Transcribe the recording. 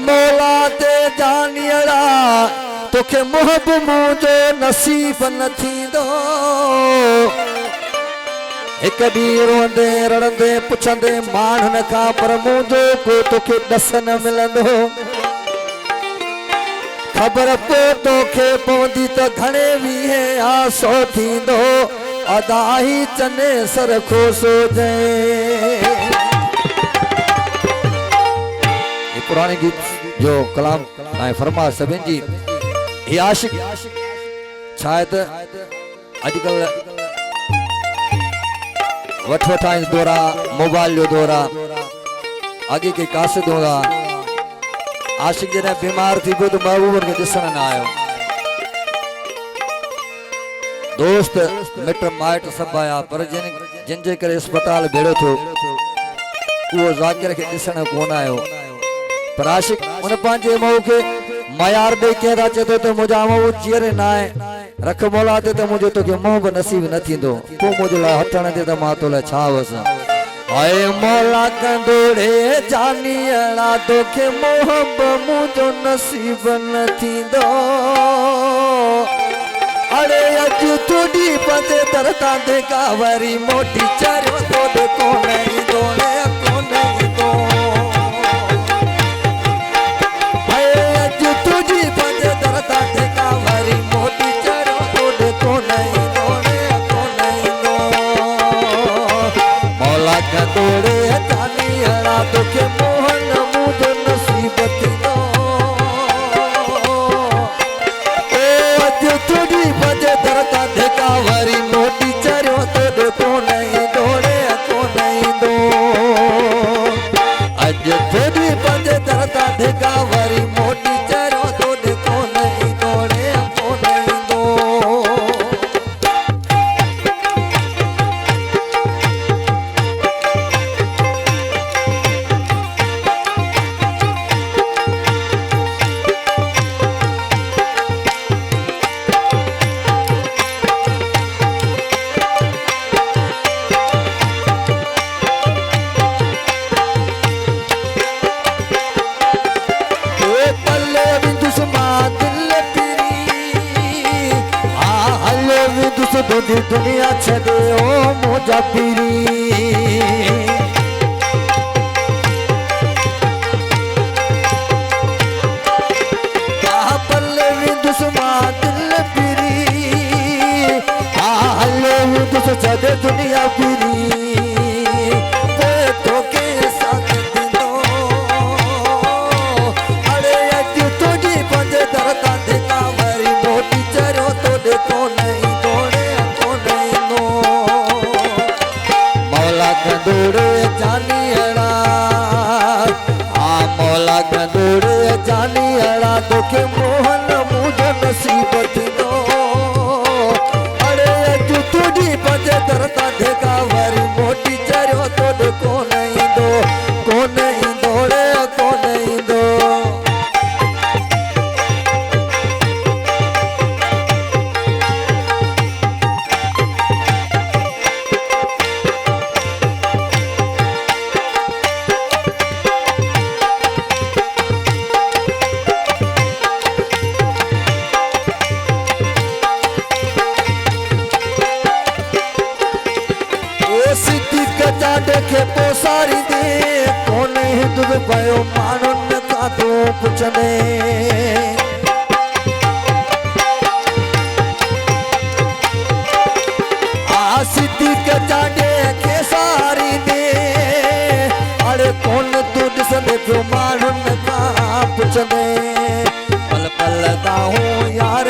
मौला ते जानियड़ा तोखे मोहब मुझो नसीब न थींदो एक ॾींहुं रोंदे रड़ंदे पुछंदे माण्हुनि खां पर मुझो को तोखे ॾस न मिलंदो खबर पे तोखे पवंदी त घणे वीहे आसो थींदो अदाही चने सर खोसो जाए। ये पुराने गीत जो कलाम ऐं फरमा सभिनि जी ये आशिक शायद अॼुकल्ह वठ वठाई दौरा मोबाइल जो दौरा आगे के कासिद होगा आशिक जॾहिं बीमार थी पियो त महबूबनि खे ॾिसण न आयो दोस्त मिट माइट सभु आया पर जिन जे करे अस्पताल भेड़ो थियो उहो ज़ाकिर खे ॾिसण कोन आयो पर आशिक उन पंहिंजे महू खे मयार ॾेई कंहिं चए थो त मुंहिंजा महू चीअरे न आहे रख मौला ते त मुंहिंजो तोखे मोह बि नसीब न थींदो पोइ मुंहिंजे लाइ हटण ते त मां तो लाइ छा हुअसि हाय मौला कंदोड़े जानियड़ा तोखे मोह बि मुंहिंजो नसीब न थींदो अरे अॼु थोड़ी पंजे दर तां देगा वरी मोटी चरियो तोड़े कोन ईंदो कोन ईंदो हाय अॼु थोड़ी पंजे दर तां देगा वरी मोटी चरियो तोड़े कोन ईंदो कोन ईंदो मौला कंदोड़े जानियड़ा तोखे मोह न मुंहिंजो नसीब थींदो थोड़ी बजे दरता देखा वरी मोटी चरियो तोड़े कोन ईंदो कोन ईंदो अज थोड़ी बजे दरता देखा वरी मोटी चरियो तोड़े कोन ईंदो कोन ईंदो दुनिया छदे ओ मोजा पीरी पल्ले विदुसमा दिल पीरी हले विदुस छदे दुनिया पीरी तो के साथ दिनो अरे अज तोड़ी पंजे दरता देखा वरी मोटी चरो तो देखो नहीं कंदोड़े जानियड़ा मौला कंदोड़े जानियड़ा तोखे मोहन मुझो नसीब थींदो अरे अॼु थोड़ी पंजे दरता देगा वरी मोटी चरियो तोड़े कोन ईंदो कोन ईंदो कोन ईंदो देखे पोसारी दे कोन हिंदू पयो माण्हुनि खां तूं पुछंदे सिद्दीक़ जाॾे खे सारी दे अड़े कोन तूं ॾिसंदे पियो माण्हुनि खां पुछंदे पल पल ताहूं यार